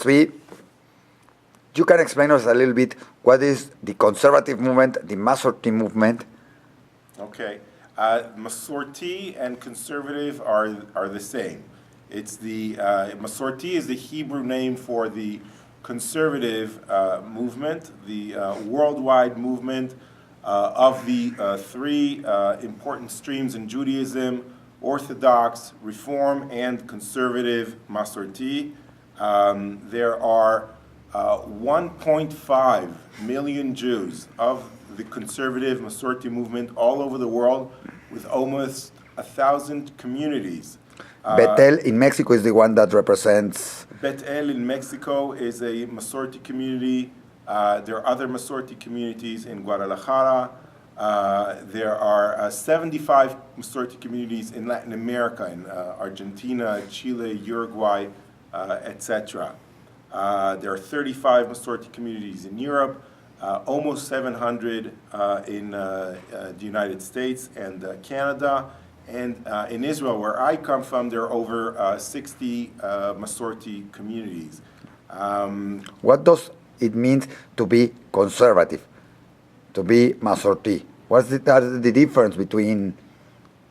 Tzvi, you can explain us a little bit what is the conservative movement, the Masorti movement? Okay. Masorti and conservative are the same. It's the Masorti is the Hebrew name for the conservative movement, the worldwide movement of the three important streams in Judaism: Orthodox, Reform, and conservative Masorti. There are 1.5 million Jews of the conservative Masorti movement all over the world, with almost 1,000 communities. Betel in Mexico is the one that represents. Bet-El in Mexico is a Masorti community. There are other Masorti communities in Guadalajara. There are 75 Masorti communities in Latin America, in Argentina, Chile, Uruguay, etc. There are 35 Masorti communities in Europe, almost 700 in the United States and Canada. And in Israel, where I come from, there are over 60 Masorti communities. What does it mean to be conservative, to be Masorti? What's the difference between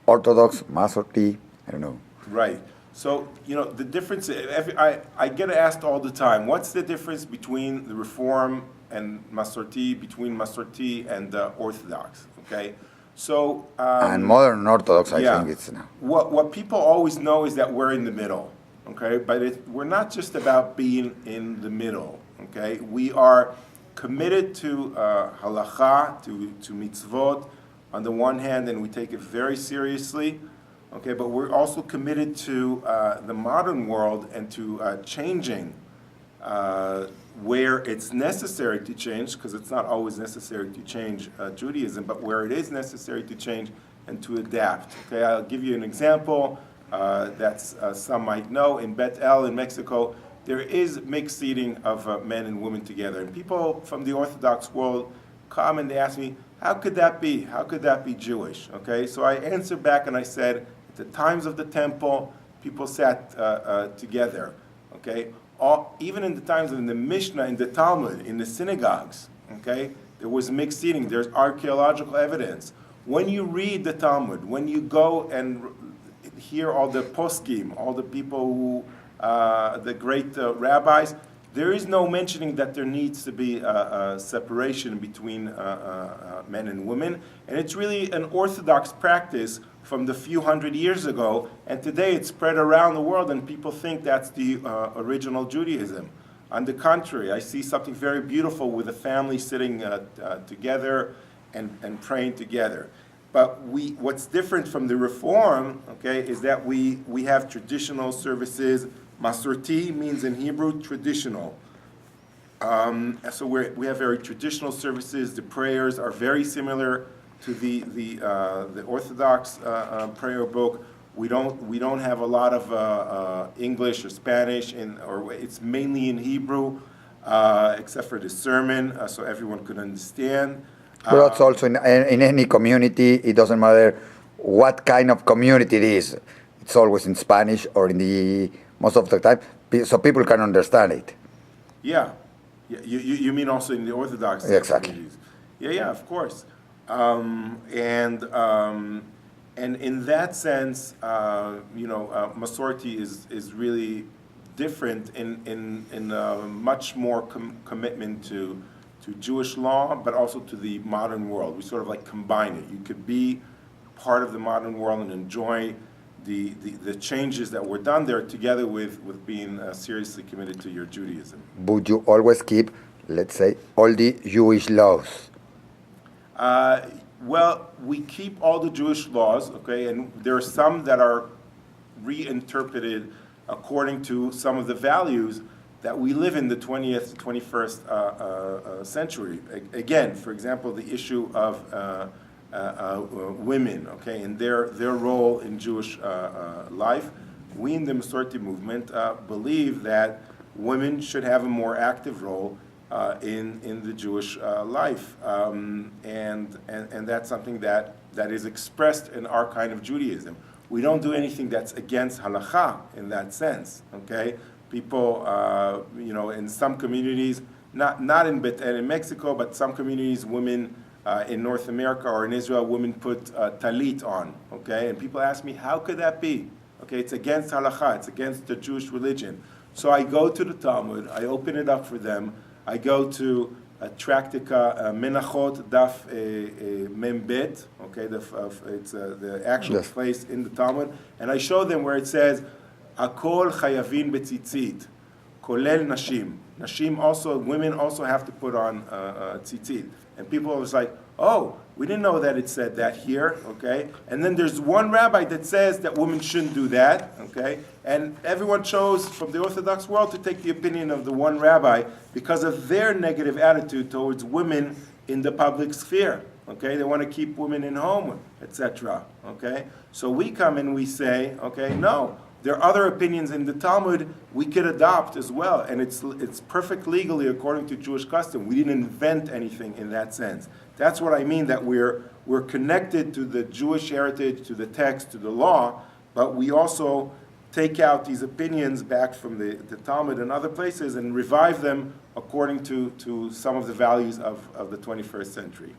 Orthodox, Masorti? I don't know. Right. So, the difference, I get asked all the time, what's the difference between the Reform and Masorti, between Masorti and Orthodox, okay? So, and modern Orthodox, I think it's now. What people always know is that we're in the middle, okay? But we're not just about being in the middle, okay? We are committed to halacha, to mitzvot, on the one hand, and we take it very seriously, okay? But we're also committed to the modern world and to changing where it's necessary to change, because it's not always necessary to change Judaism, but where it is necessary to change and to adapt. Okay, I'll give you an example that some might know. In Bet-El in Mexico, there is mixed seating of men and women together. And people from the Orthodox world come and they ask me, how could that be? How could that be Jewish? Okay, so I answered back and I said, at the times of the temple, people sat together. Okay, even in the times of the Mishnah, in the Talmud, in the synagogues, okay, there was mixed seating. There's archaeological evidence. When you read the Talmud, when you go and hear all the poskim, all the people who, the great rabbis, there is no mentioning that there needs to be a separation between men and women. And it's really an Orthodox practice from the few hundred years ago, and today it's spread around the world and people think that's the original Judaism. On the contrary, I see something very beautiful with a family sitting together and praying together. But what's different from the Reform, okay, is that we have traditional services. Masorti means in Hebrew traditional. So we have very traditional services. The prayers are very similar to the Orthodox prayer book. We don't have a lot of English or Spanish, or it's mainly in Hebrew, except for the sermon, so everyone could understand. But that's also in any community. It doesn't matter what kind of community it is. It's always in Spanish or in the most of the time, so people can understand it. Yeah, you mean also in the Orthodox communities? Yeah, of course. And in that sense, Masorti is really different in much more commitment to Jewish law, but also to the modern world. We sort of like combine it. You could be part of the modern world and enjoy the changes that were done there, together with being seriously committed to your Judaism. Would you always keep, let's say, all the Jewish laws? Well, we keep all the Jewish laws, okay, and there are some that are reinterpreted according to some of the values that we live in the 20th, 21st century. Again, for example, the issue of women, okay, and their role in Jewish life. We in the Masorti movement believe that women should have a more active role in the Jewish life, and that's something that is expressed in our kind of Judaism. We don't do anything that's against halakha in that sense, okay? People, in some communities, not in Bet El in Mexico, but some communities, women in North America or in Israel, women put talit on, okay? And people ask me, how could that be? Okay, it's against halakha, it's against the Jewish religion. So I go to the Talmud, I open it up for them, I go to Tractica Menachot Daf Mem Bet, okay, it's the actual Yes. place in the Talmud, and I show them where it says, Akol chayavin betzitzit, kolel nashim. Nashim also, women also have to put on tzitzit. And people was like, oh, we didn't know that it said that here, okay? And then there's one rabbi that says that women shouldn't do that, okay? And everyone chose from the Orthodox world to take the opinion of the one rabbi because of their negative attitude towards women in the public sphere, okay? They want to keep women in home, etc., okay? So we come and we say, okay, no. There are other opinions in the Talmud we could adopt as well, and it's perfect legally according to Jewish custom. We didn't invent anything in that sense. That's what I mean, that we're connected to the Jewish heritage, to the text, to the law, but we also take out these opinions back from the Talmud and other places and revive them according to some of the values of the 21st century.